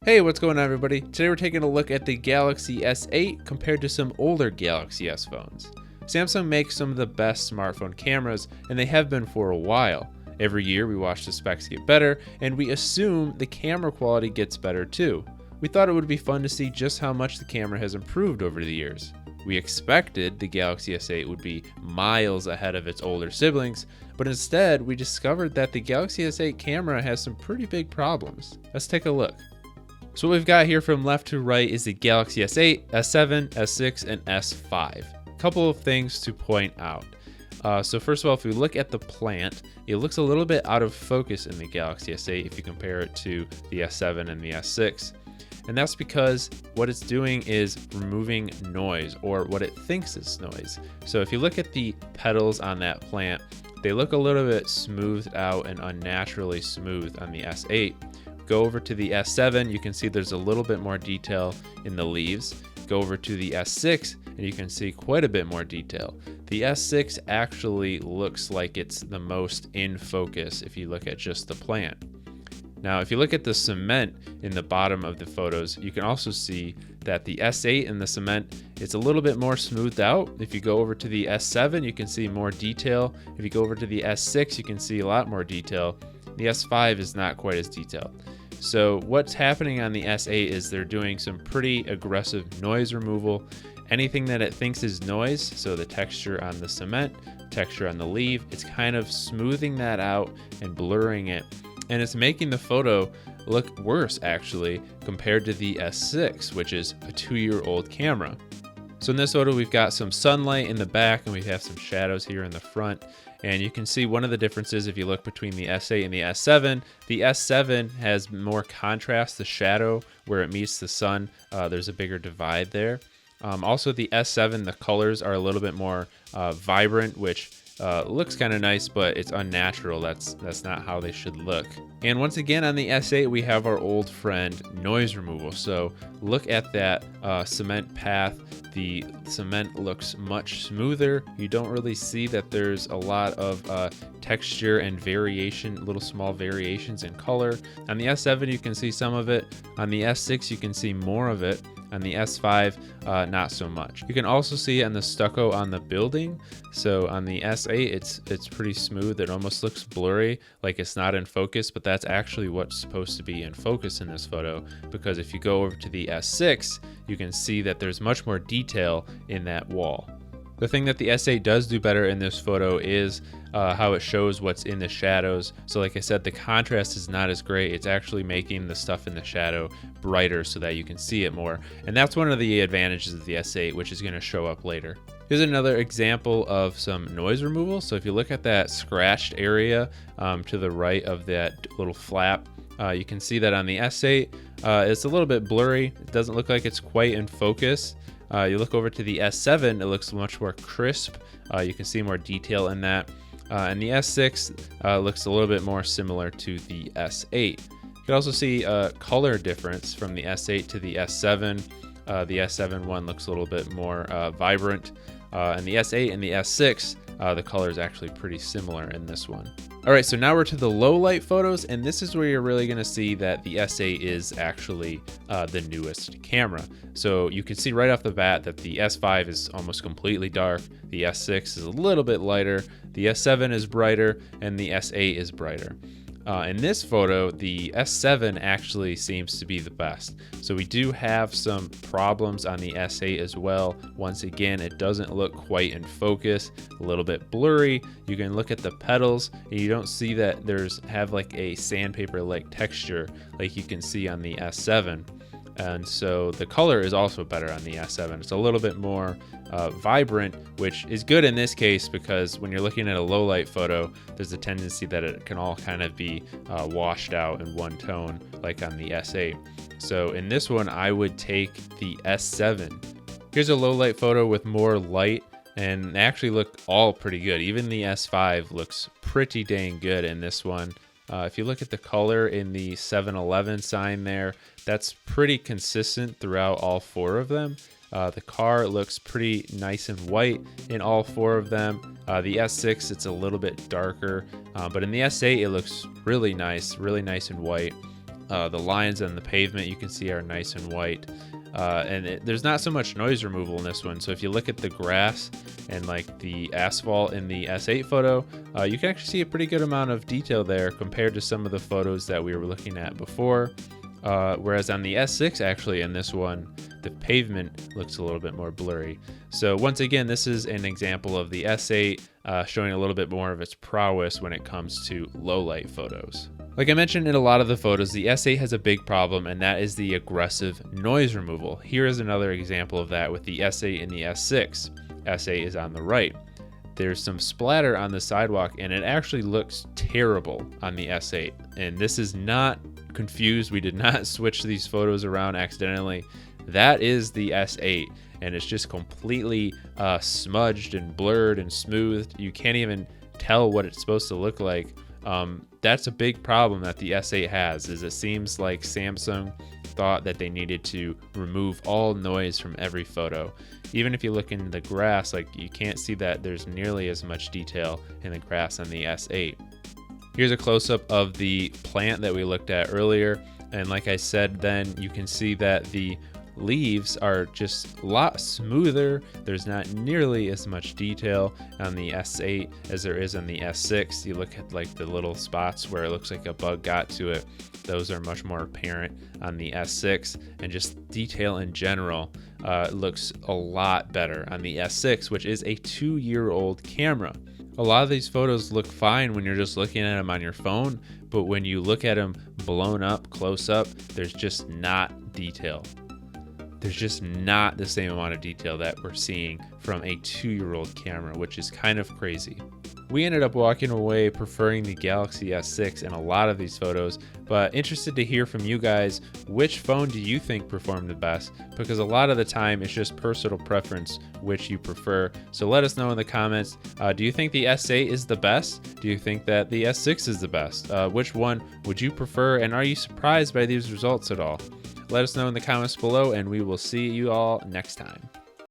Hey, what's going on, everybody? Today we're taking a look at the Galaxy S8 compared to some older Galaxy S phones. Samsung makes some of the best smartphone cameras, and they have been for a while. Every year we watch the specs get better, and we assume the camera quality gets better too. We thought it would be fun to see just how much the camera has improved over the years. We expected the Galaxy S8 would be miles ahead of its older siblings, but instead we discovered that the Galaxy S8 camera has some pretty big problems. Let's take a look. So what we've got here from left to right is the Galaxy S8, S7, S6, and S5. A couple of things to point out. So first of all, if we look at the plant, it looks a little bit out of focus in the Galaxy S8 if you compare it to the S7 and the S6. And that's because what it's doing is removing noise, or what it thinks is noise. So if you look at the petals on that plant, they look a little bit smoothed out and unnaturally smooth on the S8. Go over to the S7, you can see there's a little bit more detail in the leaves. Go over to the S6, and you can see quite a bit more detail. The S6 actually looks like it's the most in focus if you look at just the plant. Now, if you look at the cement in the bottom of the photos, you can also see that the S8 and the cement, it's a little bit more smoothed out. If you go over to the S7, you can see more detail. If you go over to the S6, you can see a lot more detail. The S5 is not quite as detailed. So what's happening on the S8 is they're doing some pretty aggressive noise removal. Anything that it thinks is noise, so the texture on the cement, texture on the leaf, it's kind of smoothing that out and blurring it. And it's making the photo look worse, actually, compared to the S6, which is a 2-year-old camera. So in this photo, we've got some sunlight in the back, and we have some shadows here in the front. And you can see one of the differences if you look between the S8 and the S7. The S7 has more contrast, the shadow where it meets the sun. There's a bigger divide there. Also, the S7, the colors are a little bit more vibrant, which looks kind of nice, but it's unnatural. That's not how they should look. And once again, on the S8, we have our old friend, noise removal. So look at that cement path. The cement looks much smoother. You don't really see that there's a lot of texture and variation, little small variations in color. On the S7, you can see some of it. On the S6, you can see more of it. On the S5, not so much. You can also see it on the stucco on the building. So on the S8, it's pretty smooth. It almost looks blurry, like it's not in focus, but that's actually what's supposed to be in focus in this photo, because if you go over to the S6, you can see that there's much more detail in that wall. The thing that the S8 does do better in this photo is how it shows what's in the shadows. So like I said, the contrast is not as great. It's actually making the stuff in the shadow brighter so that you can see it more. And that's one of the advantages of the S8, which is going to show up later. Here's another example of some noise removal. So if you look at that scratched area to the right of that little flap, you can see that on the S8, it's a little bit blurry. It doesn't look like it's quite in focus. You look over to the S7, it looks much more crisp. You can see more detail in that. And the S6 looks a little bit more similar to the S8. You can also see a color difference from the S8 to the S7. The S7 one looks a little bit more vibrant. And the S8 and the S6, the color is actually pretty similar in this one. All right, so now we're to the low light photos, and this is where you're really gonna see that the S8 is actually the newest camera. So you can see right off the bat that the S5 is almost completely dark, the S6 is a little bit lighter, the S7 is brighter, and the S8 is brighter. In this photo, the S7 actually seems to be the best. So we do have some problems on the S8 as well. Once again, it doesn't look quite in focus, a little bit blurry. You can look at the petals and you don't see that have like a sandpaper-like texture like you can see on the S7. And so the color is also better on the S7. It's a little bit more vibrant, which is good in this case because when you're looking at a low light photo, there's a tendency that it can all kind of be washed out in one tone like on the S8. So in this one, I would take the S7. Here's a low light photo with more light, and they actually look all pretty good. Even the S5 looks pretty dang good in this one. If you look at the color in the 7-Eleven sign there, that's pretty consistent throughout all four of them. The car looks pretty nice and white in all four of them. The S6, it's a little bit darker, but in the S8, it looks really nice and white. The lines on the pavement you can see are nice and white. There's not so much noise removal in this one. So if you look at the grass and like the asphalt in the S8 photo, you can actually see a pretty good amount of detail there compared to some of the photos that we were looking at before. Whereas on the S6, actually, in this one, the pavement looks a little bit more blurry. So once again, this is an example of the S8 showing a little bit more of its prowess when it comes to low light photos. Like I mentioned in a lot of the photos, the S8 has a big problem, and that is the aggressive noise removal. Here is another example of that with the S8 and the S6. S8 is on the right. There's some splatter on the sidewalk, and it actually looks terrible on the S8. And this is not confused. We did not switch these photos around accidentally. That is the S8, and it's just completely smudged and blurred and smoothed. You can't even tell what it's supposed to look like. That's a big problem that the S8 has, is it seems like Samsung thought that they needed to remove all noise from every photo. Even if you look in the grass, like you can't see that there's nearly as much detail in the grass on the S8. Here's a close-up of the plant that we looked at earlier, and like I said then, you can see that the leaves are just a lot smoother. There's not nearly as much detail on the S8 as there is on the S6. You look at like the little spots where it looks like a bug got to it. Those are much more apparent on the S6, and just detail in general looks a lot better on the S6, which is a 2-year-old camera. A lot of these photos look fine when you're just looking at them on your phone, but when you look at them blown up, close up, there's just not detail. There's just not the same amount of detail that we're seeing from a 2-year-old camera, which is kind of crazy. We ended up walking away preferring the Galaxy S6 in a lot of these photos, but interested to hear from you guys, which phone do you think performed the best? Because a lot of the time it's just personal preference which you prefer. So let us know in the comments, do you think the S8 is the best? Do you think that the S6 is the best? Which one would you prefer, and are you surprised by these results at all? Let us know in the comments below, and we will see you all next time.